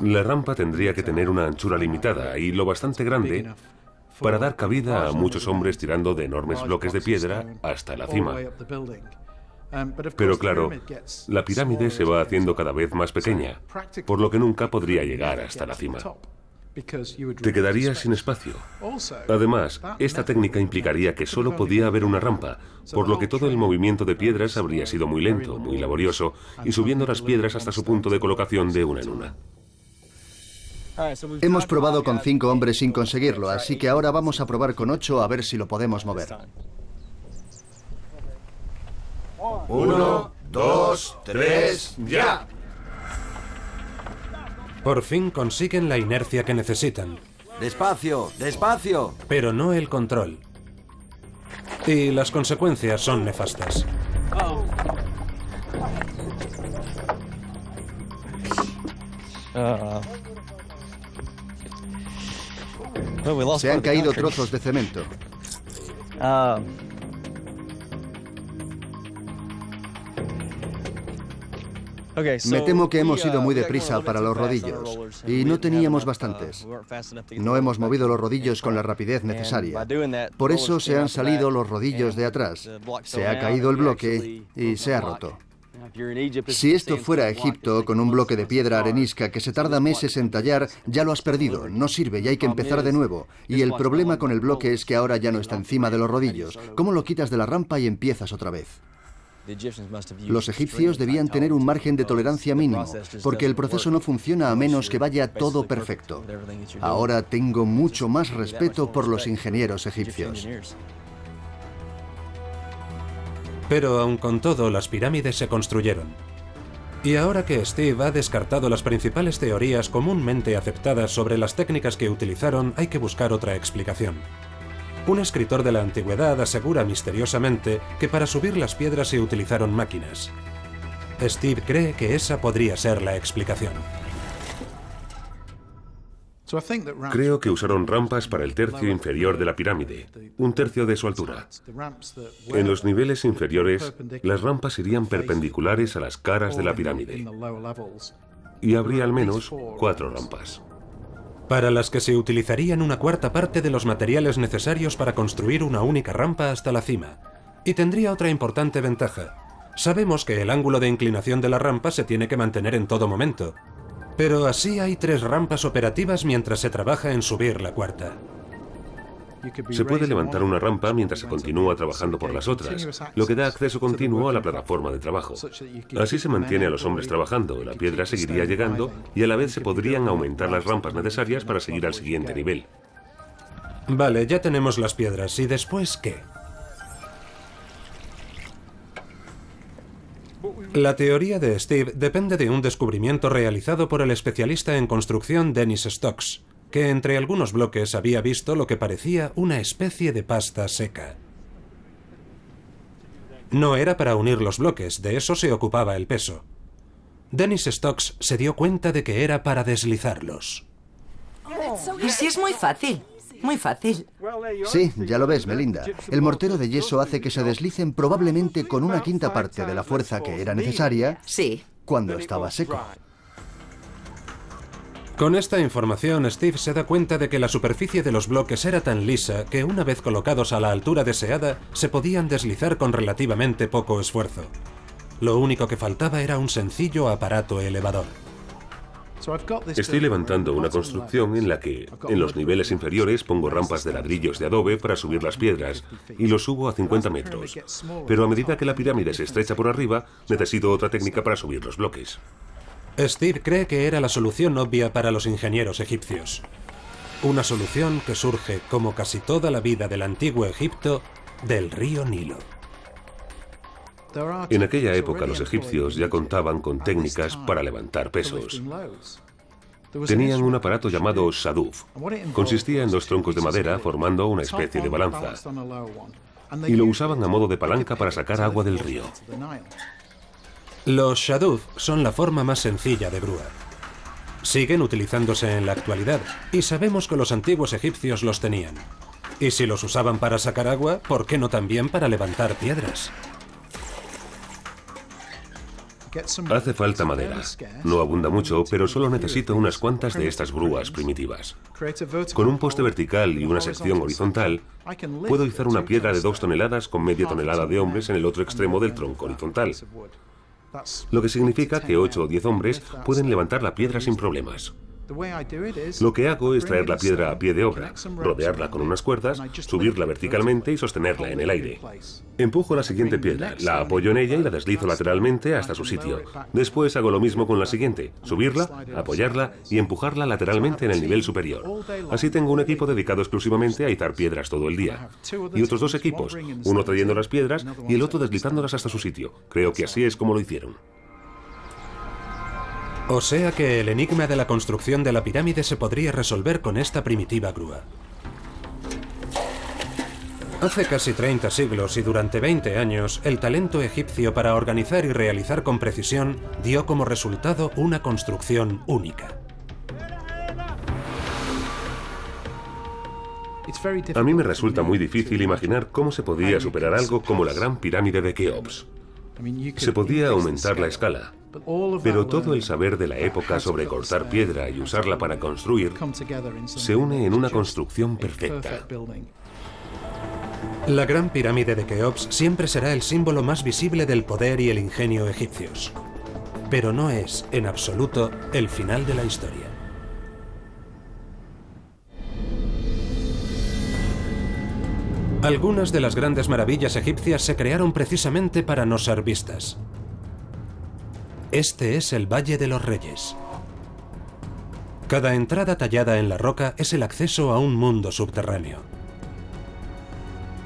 La rampa tendría que tener una anchura limitada y lo bastante grande para dar cabida a muchos hombres tirando de enormes bloques de piedra hasta la cima. Pero claro, la pirámide se va haciendo cada vez más pequeña, por lo que nunca podría llegar hasta la cima. Te quedarías sin espacio. Además, esta técnica implicaría que solo podía haber una rampa, por lo que todo el movimiento de piedras habría sido muy lento, muy laborioso, y subiendo las piedras hasta su punto de colocación de una en una. Hemos probado con 5 hombres sin conseguirlo, así que ahora vamos a probar con 8 a ver si lo podemos mover. 1, 2, 3, ¡ya! Por fin consiguen la inercia que necesitan. ¡Despacio, despacio! Pero no el control. Y las consecuencias son nefastas. Se han caído trozos de cemento. Me temo que hemos ido muy deprisa para los rodillos y no teníamos bastantes. No hemos movido los rodillos con la rapidez necesaria. Por eso se han salido los rodillos de atrás. Se ha caído el bloque y se ha roto. Si esto fuera Egipto, con un bloque de piedra arenisca que se tarda meses en tallar, ya lo has perdido, no sirve y hay que empezar de nuevo. Y el problema con el bloque es que ahora ya no está encima de los rodillos. ¿Cómo lo quitas de la rampa y empiezas otra vez? Los egipcios debían tener un margen de tolerancia mínimo, porque el proceso no funciona a menos que vaya todo perfecto. Ahora tengo mucho más respeto por los ingenieros egipcios. Pero aun con todo, las pirámides se construyeron. Y ahora que Steve ha descartado las principales teorías comúnmente aceptadas sobre las técnicas que utilizaron, hay que buscar otra explicación. Un escritor de la antigüedad asegura misteriosamente que para subir las piedras se utilizaron máquinas. Steve cree que esa podría ser la explicación. Creo que usaron rampas para el tercio inferior de la pirámide, un tercio de su altura. En los niveles inferiores, las rampas irían perpendiculares a las caras de la pirámide. Y habría al menos 4 rampas. Para las que se utilizarían una cuarta parte de los materiales necesarios para construir una única rampa hasta la cima. Y tendría otra importante ventaja. Sabemos que el ángulo de inclinación de la rampa se tiene que mantener en todo momento. Pero así hay 3 rampas operativas mientras se trabaja en subir la cuarta. Se puede levantar una rampa mientras se continúa trabajando por las otras, lo que da acceso continuo a la plataforma de trabajo. Así se mantiene a los hombres trabajando, la piedra seguiría llegando y a la vez se podrían aumentar las rampas necesarias para seguir al siguiente nivel. Vale, ya tenemos las piedras. ¿Y después qué? La teoría de Steve depende de un descubrimiento realizado por el especialista en construcción Dennis Stokes, que entre algunos bloques había visto lo que parecía una especie de pasta seca. No era para unir los bloques, de eso se ocupaba el peso. Dennis Stokes se dio cuenta de que era para deslizarlos. Y sí, es muy fácil. Muy fácil. Sí, ya lo ves, Melinda. El mortero de yeso hace que se deslicen probablemente con una quinta parte de la fuerza que era necesaria cuando estaba seco. Con esta información, Steve se da cuenta de que la superficie de los bloques era tan lisa que una vez colocados a la altura deseada, se podían deslizar con relativamente poco esfuerzo. Lo único que faltaba era un sencillo aparato elevador. Estoy levantando una construcción en la que, en los niveles inferiores, pongo rampas de ladrillos de adobe para subir las piedras y los subo a 50 metros. Pero a medida que la pirámide se estrecha por arriba, necesito otra técnica para subir los bloques. Steve cree que era la solución obvia para los ingenieros egipcios. Una solución que surge, como casi toda la vida del antiguo Egipto, del río Nilo. En aquella época los egipcios ya contaban con técnicas para levantar pesos. Tenían un aparato llamado shaduf. Consistía en 2 troncos de madera formando una especie de balanza. Y lo usaban a modo de palanca para sacar agua del río. Los shaduf son la forma más sencilla de grúa. Siguen utilizándose en la actualidad y sabemos que los antiguos egipcios los tenían. Y si los usaban para sacar agua, ¿por qué no también para levantar piedras? Hace falta madera. No abunda mucho, pero solo necesito unas cuantas de estas grúas primitivas. Con un poste vertical y una sección horizontal, puedo izar una piedra de 2 toneladas con media tonelada de hombres en el otro extremo del tronco horizontal. Lo que significa que 8 o 10 hombres pueden levantar la piedra sin problemas. Lo que hago es traer la piedra a pie de obra, rodearla con unas cuerdas, subirla verticalmente y sostenerla en el aire. Empujo la siguiente piedra, la apoyo en ella y la deslizo lateralmente hasta su sitio. Después hago lo mismo con la siguiente, subirla, apoyarla y empujarla lateralmente en el nivel superior. Así tengo un equipo dedicado exclusivamente a izar piedras todo el día. Y otros 2 equipos, uno trayendo las piedras y el otro deslizándolas hasta su sitio. Creo que así es como lo hicieron. O sea que el enigma de la construcción de la pirámide se podría resolver con esta primitiva grúa. Hace casi 30 siglos y durante 20 años, el talento egipcio para organizar y realizar con precisión dio como resultado una construcción única. A mí me resulta muy difícil imaginar cómo se podía superar algo como la Gran Pirámide de Keops. Se podía aumentar la escala, pero todo el saber de la época sobre cortar piedra y usarla para construir se une en una construcción perfecta. La Gran Pirámide de Keops siempre será el símbolo más visible del poder y el ingenio egipcios. Pero no es, en absoluto, el final de la historia. Algunas de las grandes maravillas egipcias se crearon precisamente para no ser vistas. Este es el Valle de los Reyes. Cada entrada tallada en la roca es el acceso a un mundo subterráneo.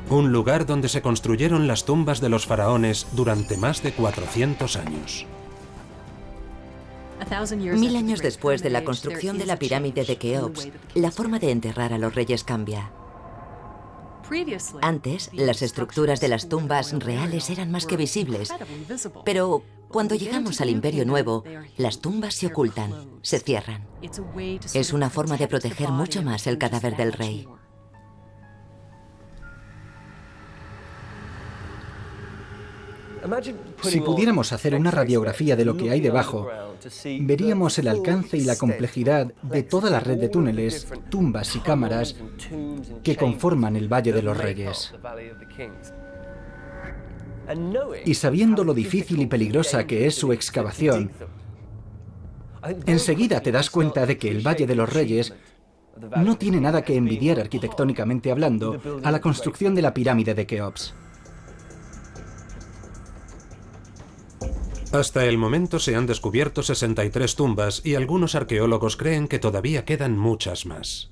Un lugar donde se construyeron las tumbas de los faraones durante más de 400 años. 1000 años después de la construcción de la pirámide de Keops, la forma de enterrar a los reyes cambia. Antes, las estructuras de las tumbas reales eran más que visibles, pero cuando llegamos al Imperio Nuevo, las tumbas se ocultan, se cierran. Es una forma de proteger mucho más el cadáver del rey. Si pudiéramos hacer una radiografía de lo que hay debajo, veríamos el alcance y la complejidad de toda la red de túneles, tumbas y cámaras que conforman el Valle de los Reyes. Y sabiendo lo difícil y peligrosa que es su excavación, enseguida te das cuenta de que el Valle de los Reyes no tiene nada que envidiar arquitectónicamente hablando a la construcción de la pirámide de Keops. Hasta el momento se han descubierto 63 tumbas y algunos arqueólogos creen que todavía quedan muchas más.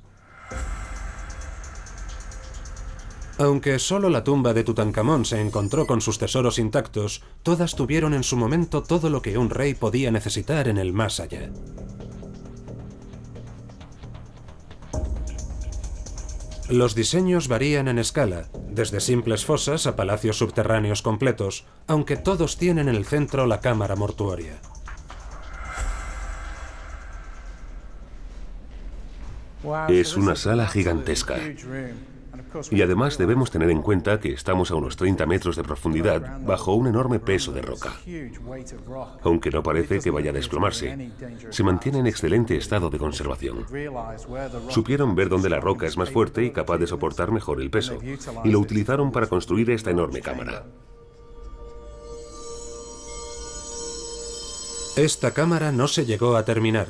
Aunque solo la tumba de Tutankamón se encontró con sus tesoros intactos, todas tuvieron en su momento todo lo que un rey podía necesitar en el más allá. Los diseños varían en escala, desde simples fosas a palacios subterráneos completos, aunque todos tienen en el centro la cámara mortuoria. Es una sala gigantesca. Y además debemos tener en cuenta que estamos a unos 30 metros de profundidad bajo un enorme peso de roca. Aunque no parece que vaya a desplomarse, se mantiene en excelente estado de conservación. Supieron ver dónde la roca es más fuerte y capaz de soportar mejor el peso, y lo utilizaron para construir esta enorme cámara. Esta cámara no se llegó a terminar.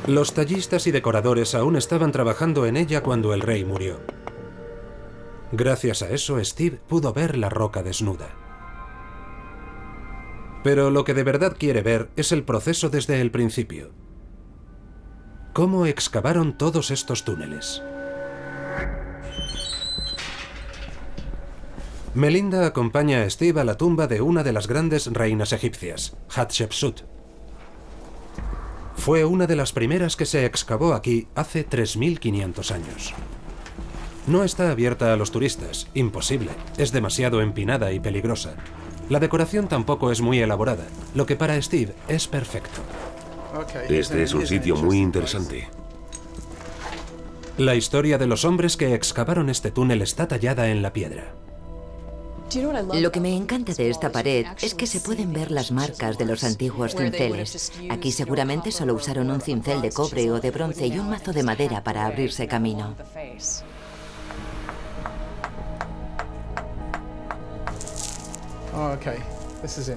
Los tallistas y decoradores aún estaban trabajando en ella cuando el rey murió. Gracias a eso, Steve pudo ver la roca desnuda. Pero lo que de verdad quiere ver es el proceso desde el principio. ¿Cómo excavaron todos estos túneles? Melinda acompaña a Steve a la tumba de una de las grandes reinas egipcias, Hatshepsut. Fue una de las primeras que se excavó aquí hace 3500 años. No está abierta a los turistas, imposible, es demasiado empinada y peligrosa. La decoración tampoco es muy elaborada, lo que para Steve es perfecto. Este es un sitio muy interesante. La historia de los hombres que excavaron este túnel está tallada en la piedra. Lo que me encanta de esta pared es que se pueden ver las marcas de los antiguos cinceles. Aquí seguramente solo usaron un cincel de cobre o de bronce y un mazo de madera para abrirse camino.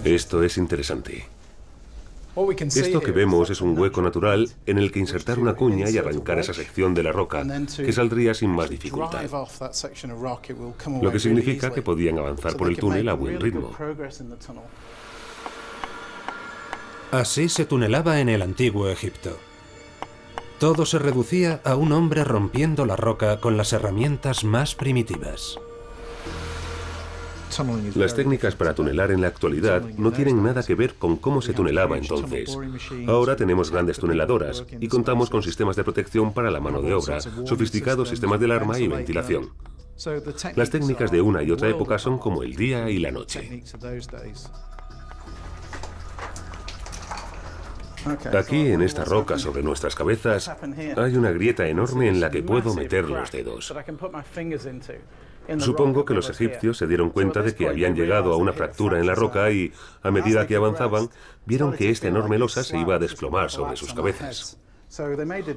Esto es interesante. Esto que vemos es un hueco natural en el que insertar una cuña y arrancar esa sección de la roca, que saldría sin más dificultad. Lo que significa que podían avanzar por el túnel a buen ritmo. Así se tunelaba en el antiguo Egipto. Todo se reducía a un hombre rompiendo la roca con las herramientas más primitivas. Las técnicas para tunelar en la actualidad no tienen nada que ver con cómo se tunelaba entonces. Ahora tenemos grandes tuneladoras y contamos con sistemas de protección para la mano de obra, sofisticados sistemas de alarma y ventilación. Las técnicas de una y otra época son como el día y la noche. Aquí, en esta roca sobre nuestras cabezas, hay una grieta enorme en la que puedo meter los dedos. Supongo que los egipcios se dieron cuenta de que habían llegado a una fractura en la roca y, a medida que avanzaban, vieron que esta enorme losa se iba a desplomar sobre sus cabezas.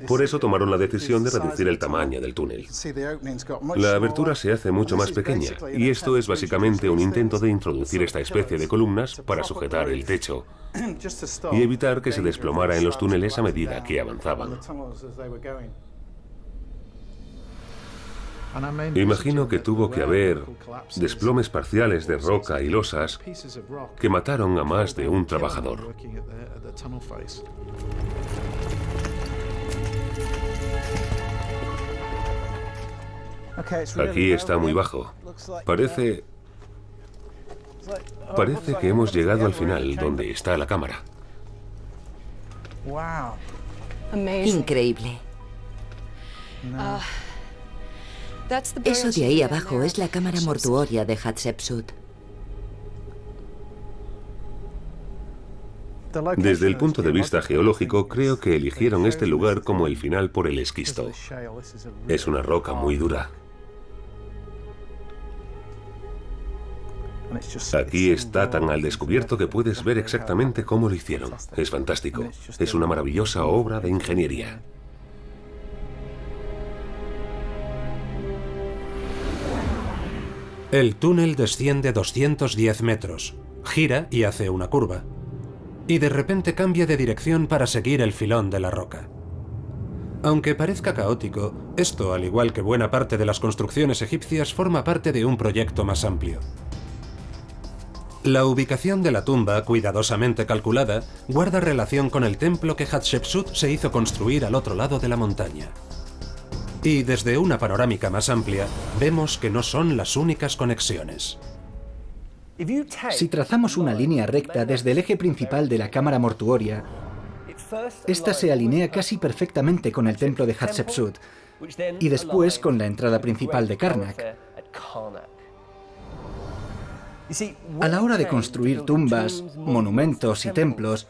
Por eso tomaron la decisión de reducir el tamaño del túnel. La abertura se hace mucho más pequeña, y esto es básicamente un intento de introducir esta especie de columnas para sujetar el techo y evitar que se desplomara en los túneles a medida que avanzaban. Imagino que tuvo que haber desplomes parciales de roca y losas que mataron a más de un trabajador. Aquí está muy bajo. Parece que hemos llegado al final, donde está la cámara. Increíble. Eso de ahí abajo es la cámara mortuoria de Hatshepsut. Desde el punto de vista geológico, creo que eligieron este lugar como el final por el esquisto. Es una roca muy dura. Aquí está tan al descubierto que puedes ver exactamente cómo lo hicieron. Es fantástico. Es una maravillosa obra de ingeniería. El túnel desciende 210 metros, gira y hace una curva. Y de repente cambia de dirección para seguir el filón de la roca. Aunque parezca caótico, esto, al igual que buena parte de las construcciones egipcias, forma parte de un proyecto más amplio. La ubicación de la tumba, cuidadosamente calculada, guarda relación con el templo que Hatshepsut se hizo construir al otro lado de la montaña. Y desde una panorámica más amplia, vemos que no son las únicas conexiones. Si trazamos una línea recta desde el eje principal de la cámara mortuoria, esta se alinea casi perfectamente con el templo de Hatshepsut y después con la entrada principal de Karnak. A la hora de construir tumbas, monumentos y templos,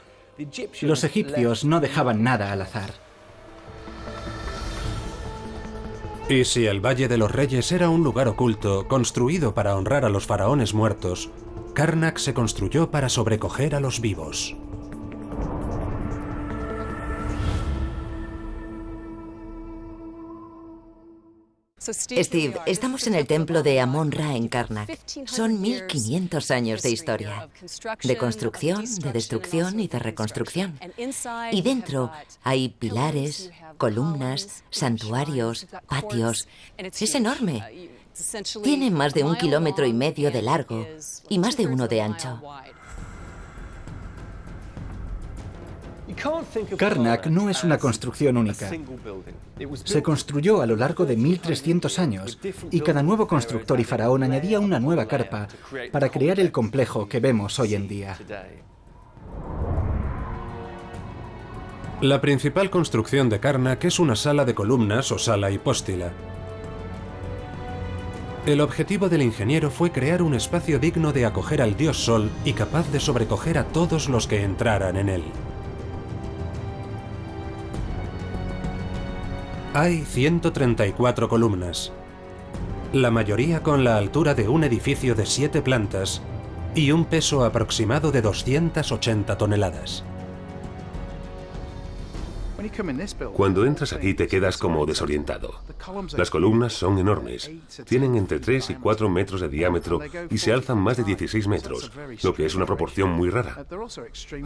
los egipcios no dejaban nada al azar. Y si el Valle de los Reyes era un lugar oculto, construido para honrar a los faraones muertos, Karnak se construyó para sobrecoger a los vivos. Steve, estamos en el templo de Amon-Ra en Karnak. Son 1500 años de historia. De construcción, de destrucción y de reconstrucción. Y dentro hay pilares, columnas, santuarios, patios. Es enorme. Tiene más de 1,5 kilómetros de largo y más de 1 de ancho. Karnak no es una construcción única. Se construyó a lo largo de 1300 años y cada nuevo constructor y faraón añadía una nueva carpa para crear el complejo que vemos hoy en día. La principal construcción de Karnak es una sala de columnas o sala hipóstila. El objetivo del ingeniero fue crear un espacio digno de acoger al dios Sol y capaz de sobrecoger a todos los que entraran en él. Hay 134 columnas. la mayoría con la altura de un edificio de 7 plantas y un peso aproximado de 280 toneladas. Cuando entras aquí te quedas como desorientado. Las columnas son enormes, tienen entre 3 y 4 metros de diámetro y se alzan más de 16 metros, lo que es una proporción muy rara.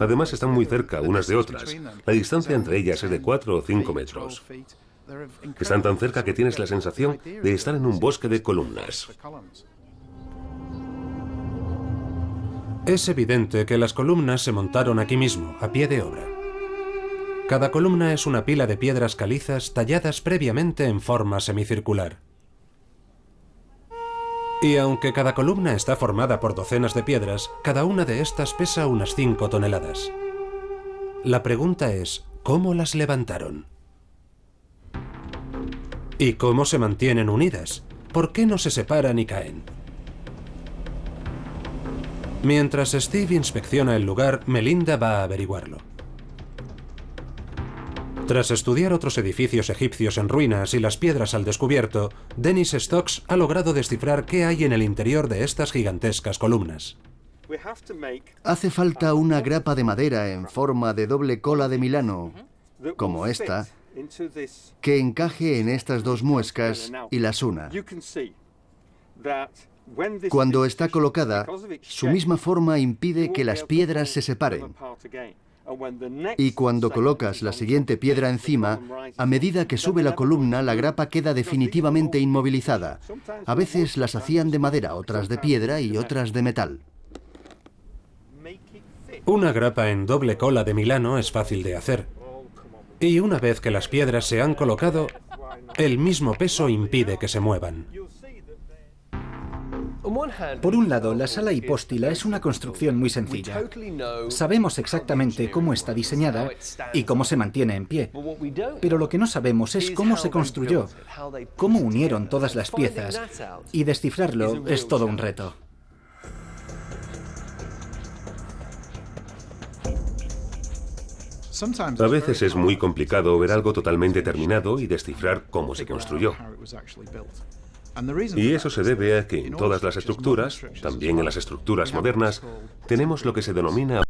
Además están muy cerca unas de otras, la distancia entre ellas es de 4 o 5 metros. Están tan cerca que tienes la sensación de estar en un bosque de columnas. Es evidente que las columnas se montaron aquí mismo, a pie de obra. Cada columna es una pila de piedras calizas talladas previamente en forma semicircular. Y aunque cada columna está formada por docenas de piedras, cada una de estas pesa unas 5 toneladas. La pregunta es, ¿cómo las levantaron? ¿Y cómo se mantienen unidas? ¿Por qué no se separan y caen? Mientras Steve inspecciona el lugar, Melinda va a averiguarlo. Tras estudiar otros edificios egipcios en ruinas y las piedras al descubierto, Dennis Stokes ha logrado descifrar qué hay en el interior de estas gigantescas columnas. Hace falta una grapa de madera en forma de doble cola de Milano, como esta, que encaje en estas dos muescas y las una. Cuando está colocada, su misma forma impide que las piedras se separen. Y cuando colocas la siguiente piedra encima, a medida que sube la columna, la grapa queda definitivamente inmovilizada. A veces las hacían de madera, otras de piedra y otras de metal. Una grapa en doble cola de Milano es fácil de hacer. Y una vez que las piedras se han colocado, el mismo peso impide que se muevan. Por un lado, la sala hipóstila es una construcción muy sencilla. Sabemos exactamente cómo está diseñada y cómo se mantiene en pie. Pero lo que no sabemos es cómo se construyó, cómo unieron todas las piezas, y descifrarlo es todo un reto. A veces es muy complicado ver algo totalmente terminado y descifrar cómo se construyó. Y eso se debe a que en todas las estructuras, también en las estructuras modernas, tenemos lo que se denomina